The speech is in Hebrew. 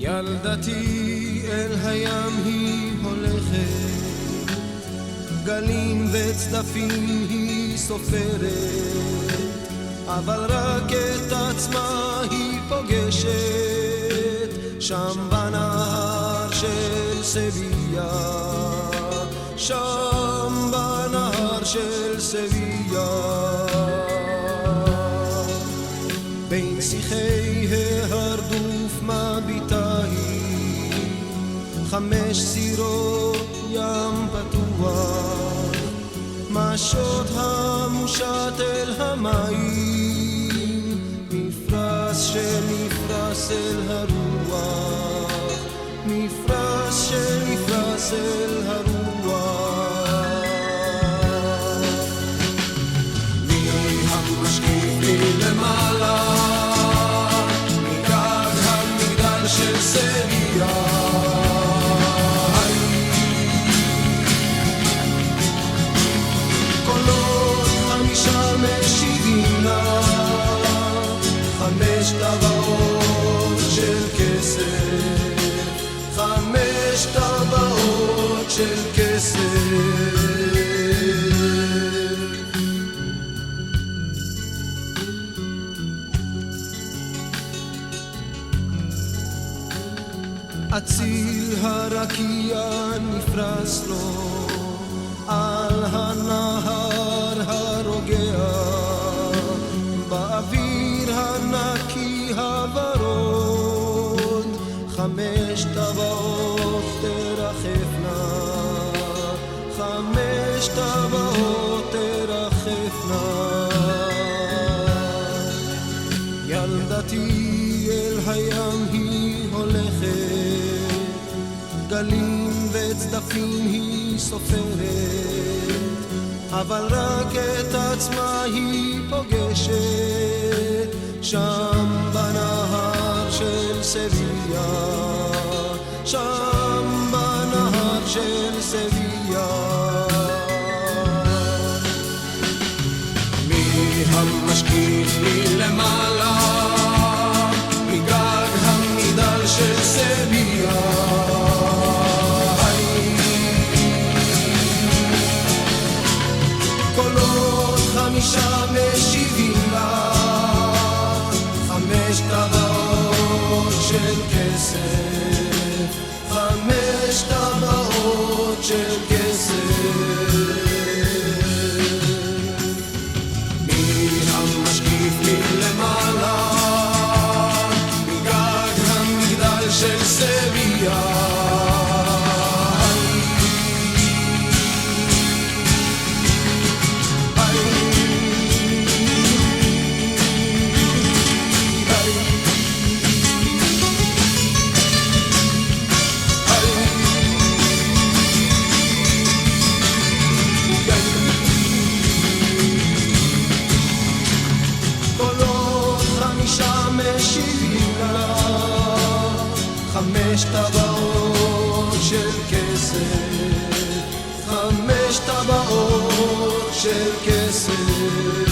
ילדתי אל הים היא הולכת, גלים וצדפים היא סופרת, אבל רק את עצמה היא פוגשת, שם בנהר של סביה, שם בנהר של סביה. בין שיחי ההרדוף מביטה היא, 5 סירות ים פתוח, משות המושט אל המים, מפרש שנפרס אל הרוח, מפרש שנפרס אל הרוח. מי המשקיף מלמעלה, מגג המגדל של סביה, משיבים לה 5 טבעות של כסף, 5 טבעות של כסף. אציל הרקיע נפרס לו על הנהר הרוגע, באוויר הנקי הוורוד, 5 טבעות תרחפנה, 5 טבעות תרחפנה. ילדתי אל הים היא הולכת, גלים וצדפים היא סופרת, אבל רק את עצמה היא פוגשת, שם בנהר של סביה, שם בנהר של סביה. מי המשקיף מלמעלה, מגג המגדל של סביה, קולות 5 משיבים לה, 5 טבעות של כסף, 5 טבעות של כסף. מי המשקיף מלמעלה, מגג המגדל של סביה, משיבים לה 5 טבעות של כסף, 5 טבעות של כסף.